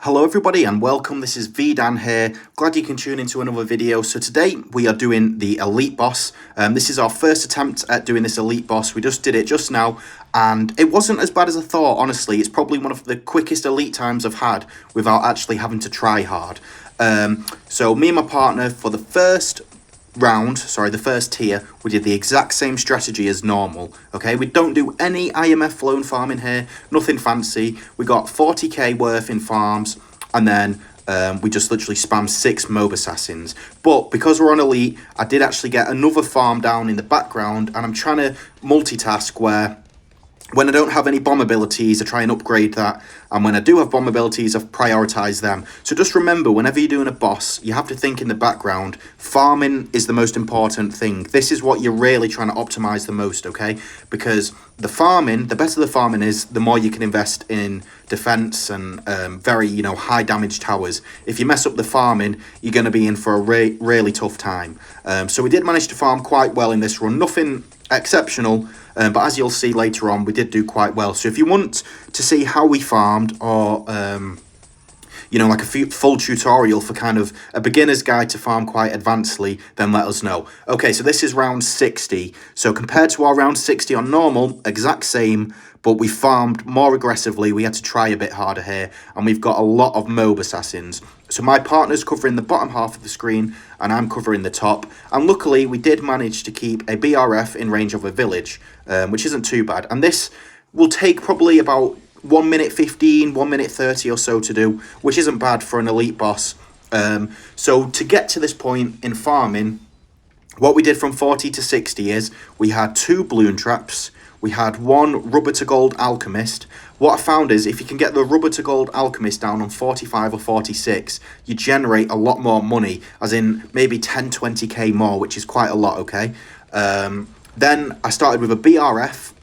Hello everybody and welcome, this is VDan here, glad you can tune into another video. So today we are doing the Elite Boss. This is our first attempt at doing this Elite Boss. We just did it just now and it wasn't as bad as I thought, honestly. It's probably one of the quickest Elite times I've had without actually having to try hard. So me and my partner for the first tier, we did the exact same strategy as normal. Okay, we don't do any IMF loan farming here, nothing fancy. We got 40k worth in farms, and then we just literally spam 6 Moab assassins. But because we're on Elite, I did actually get another farm down in the background, and I'm trying to multitask where when I don't have any bomb abilities, I try and upgrade that. And when I do have bomb abilities, I prioritise them. So just remember, whenever you're doing a boss, you have to think in the background, farming is the most important thing. This is what you're really trying to optimise the most, okay? Because the farming, the better the farming is, the more you can invest in defence and very, high damage towers. If you mess up the farming, you're going to be in for a really tough time. So we did manage to farm quite well in this run. Nothing exceptional, but as you'll see later on, we did do quite well. So if you want to see how we farmed, or like a full tutorial for kind of a beginner's guide to farm quite advancedly, then let us know. Okay, so this is round 60. So compared to our round 60 on normal, exact same, but we farmed more aggressively. We had to try a bit harder here, and we've got a lot of Moab assassins. So my partner's covering the bottom half of the screen, and I'm covering the top. And luckily, we did manage to keep a BRF in range of a village, which isn't too bad. And this will take probably about 1 minute 15, 1 minute 30 or so to do, which isn't bad for an Elite boss. So to get to this point in farming, what we did from 40 to 60 is we had 2 balloon traps. We had 1 rubber to gold alchemist. What I found is if you can get the rubber to gold alchemist down on 45 or 46, you generate a lot more money, as in maybe 10, 20k more, which is quite a lot, okay? Then I started with a BRF,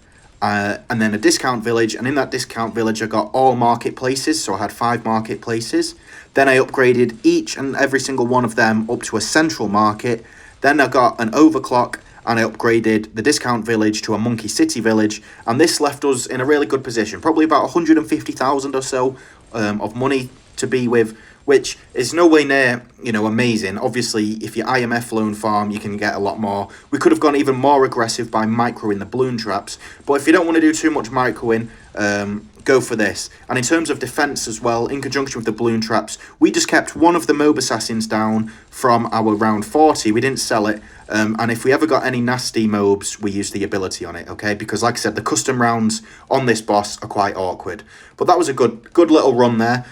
and then a discount village, and in that discount village I got all marketplaces, so I had 5 marketplaces. Then I upgraded each and every single one of them up to a central market. Then I got an overclock, and I upgraded the discount village to a monkey city village, and this left us in a really good position, probably about 150,000 or so of money to be with, which is no way near, amazing. Obviously, if you IMF loan farm, you can get a lot more. We could have gone even more aggressive by microing the balloon traps, but if you don't want to do too much microing, go for this. And in terms of defense as well, in conjunction with the balloon traps, we just kept one of the Moab assassins down from our round 40. We didn't sell it, and if we ever got any nasty Moabs, we used the ability on it, okay? Because like I said, the custom rounds on this boss are quite awkward. But that was a good little run there.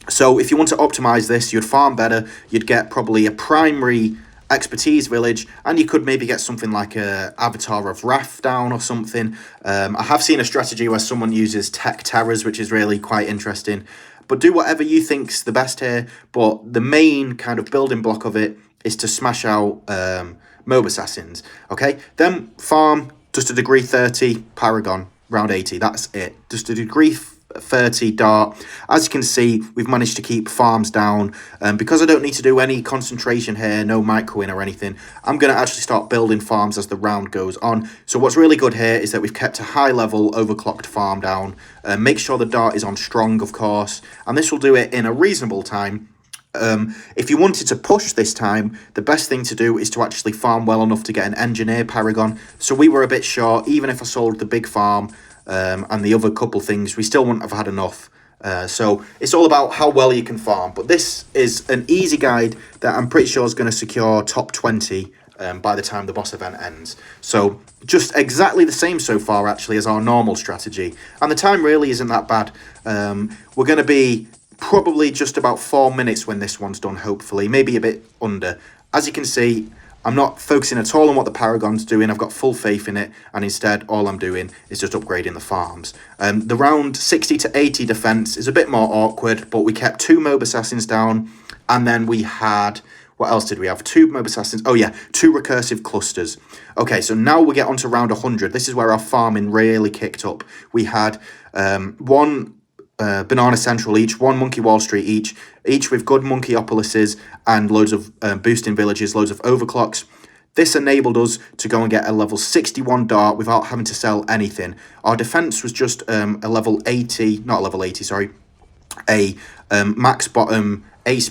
So if you want to optimize this, you'd farm better, you'd get probably a primary expertise village, and you could maybe get something like a Avatar of Wrath down or something. I have seen a strategy where someone uses tech terrors, which is really quite interesting. But do whatever you think's the best here, but the main kind of building block of it is to smash out Moab assassins, okay? Then farm just a degree 30 paragon, round 80, that's it. Just a degree 30 dart. As you can see, we've managed to keep farms down, because I don't need to do any concentration here, no microing or anything. I'm going to actually start building farms as the round goes on. So what's really good here is that we've kept a high level overclocked farm down. Make sure the dart is on strong, of course, and this will do it in a reasonable time. If you wanted to push this time, the best thing to do is to actually farm well enough to get an engineer paragon. So we were a bit short. Even if I sold the big farm and the other couple things, we still wouldn't have had enough. So it's all about how well you can farm. But this is an easy guide that I'm pretty sure is going to secure top 20 by the time the boss event ends. So just exactly the same so far, actually, as our normal strategy. And the time really isn't that bad. We're going to be probably just about 4 minutes when this one's done, hopefully. Maybe a bit under. As you can see, I'm not focusing at all on what the paragon's doing. I've got full faith in it, and instead all I'm doing is just upgrading the farms. The round 60 to 80 defense is a bit more awkward, but we kept 2 Moab assassins down, and then we had, what else did we have? 2 Moab assassins. Oh yeah, 2 recursive clusters. Okay, so now we get on to round 100. This is where our farming really kicked up. We had 1 Banana Central each, 1 Monkey Wall Street each with good Monkeyopolises and loads of boosting villages, loads of overclocks. This enabled us to go and get a level 61 dart without having to sell anything. Our defense was just a level 80, not a level 80, sorry, a max bottom ace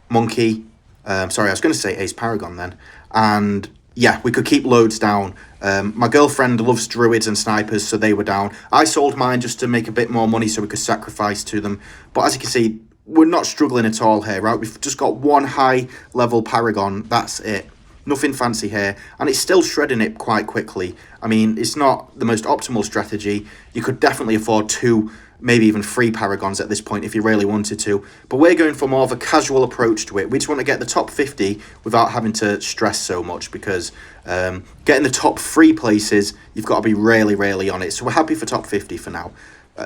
monkey. Sorry, I was going to say ace paragon then. And yeah, we could keep loads down. My girlfriend loves druids and snipers, so they were down. I sold mine just to make a bit more money so we could sacrifice to them. But as you can see, we're not struggling at all here, right? We've just got one high level paragon. That's it. Nothing fancy here. And it's still shredding it quite quickly. I mean, it's not the most optimal strategy. You could definitely afford 2, maybe even 3 paragons at this point if you really wanted to. But we're going for more of a casual approach to it. We just want to get the top 50 without having to stress so much, because getting the top 3 places, you've got to be really, really on it. So we're happy for top 50 for now.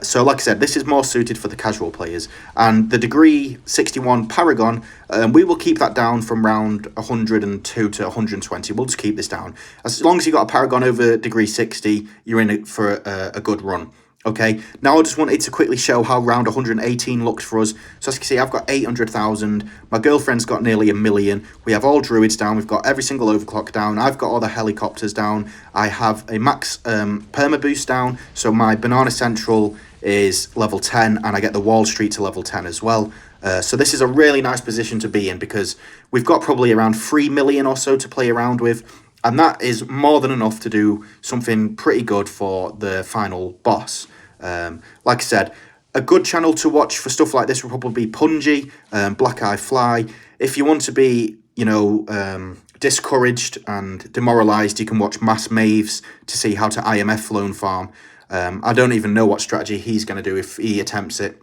So like I said, this is more suited for the casual players. And the degree 61 paragon, we will keep that down from round 102 to 120. We'll just keep this down. As long as you've got a paragon over degree 60, you're in it for a good run. Okay, now I just wanted to quickly show how round 118 looks for us. So as you can see, I've got 800,000. My girlfriend's got nearly 1 million. We have all druids down. We've got every single overclock down. I've got all the helicopters down. I have a max perma boost down. So my Banana Central is level 10, and I get the Wall Street to level 10 as well. So this is a really nice position to be in, because we've got probably around 3 million or so to play around with. And that is more than enough to do something pretty good for the final boss. Like I said, a good channel to watch for stuff like this will probably be Punji, Black Eye Fly. If you want to be, you know, discouraged and demoralised, you can watch Mass Maves to see how to IMF Lone Farm. I don't even know what strategy he's going to do if he attempts it.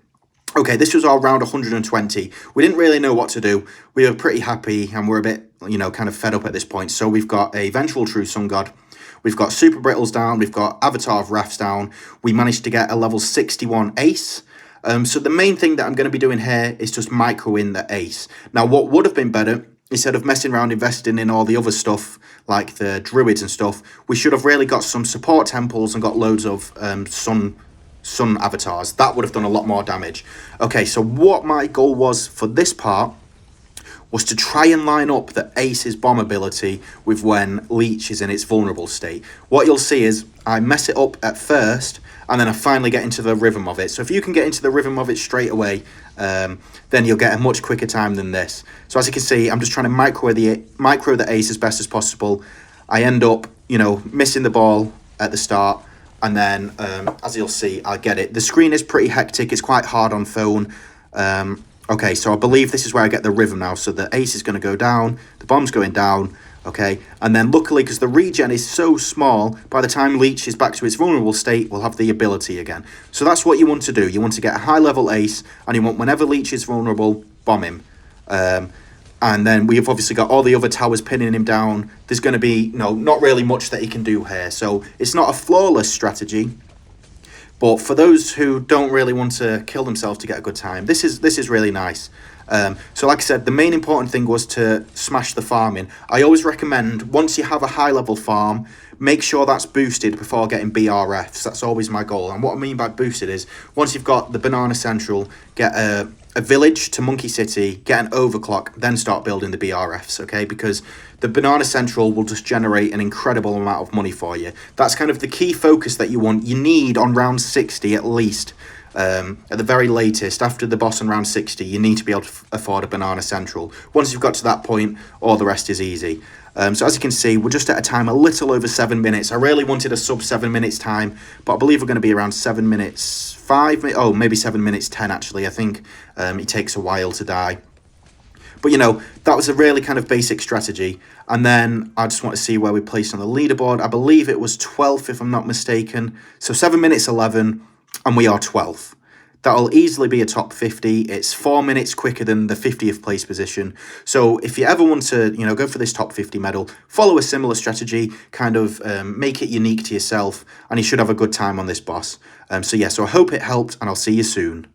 Okay, this was our round 120. We didn't really know what to do. We were pretty happy, and we're a bit, you know, kind of fed up at this point. So we've got a Vengeful True Sun God. We've got Super Brittles down. We've got Avatar of Wraths down. We managed to get a level 61 ace. So the main thing that I'm going to be doing here is just microing the ace. Now, what would have been better, instead of messing around investing in all the other stuff, like the druids and stuff, we should have really got some support temples and got loads of sun avatars. That would have done a lot more damage. Okay, so what my goal was for this part was to try and line up the Ace's bomb ability with when Leech is in its vulnerable state. What you'll see is I mess it up at first, and then I finally get into the rhythm of it. So if you can get into the rhythm of it straight away, then you'll get a much quicker time than this. So as you can see, I'm just trying to micro the Ace as best as possible. I end up, you know, missing the ball at the start, and then as you'll see, I'll get it. The screen is pretty hectic. It's quite hard on phone. Okay, so I believe this is where I get the rhythm now. So the ace is going to go down, the bomb's going down, okay? And then luckily, because the regen is so small, by the time Leech is back to its vulnerable state, we'll have the ability again. So that's what you want to do. You want to get a high-level ace, and you want, whenever Leech is vulnerable, bomb him. And then we've obviously got all the other towers pinning him down. There's going to be, not really much that he can do here. So it's not a flawless strategy. But for those who don't really want to kill themselves to get a good time, this is really nice. So like I said, the main important thing was to smash the farming. I always recommend, once you have a high level farm, make sure that's boosted before getting BRFs. That's always my goal. And what I mean by boosted is, once you've got the Banana Central, get a village to Monkey City, get an overclock, then start building the BRFs, okay? Because the Banana Central will just generate an incredible amount of money for you. That's kind of the key focus that you need on round 60 at least. At the very latest, after the boss on round 60, you need to be able to afford a Banana Central. Once you've got to that point, all the rest is easy. So as you can see, we're just at a time a little over 7 minutes. I really wanted a sub 7 minutes time, but I believe we're going to be around 7 minutes 5, oh, maybe 7 minutes 10 actually. I think it takes a while to die. But, that was a really kind of basic strategy. And then I just want to see where we placed on the leaderboard. I believe it was 12th, if I'm not mistaken. So 7 minutes 11, and we are 12th. That'll easily be a top 50. It's 4 minutes quicker than the 50th place position. So if you ever want to, go for this top 50 medal, follow a similar strategy, kind of make it unique to yourself, and you should have a good time on this boss. So I hope it helped, and I'll see you soon.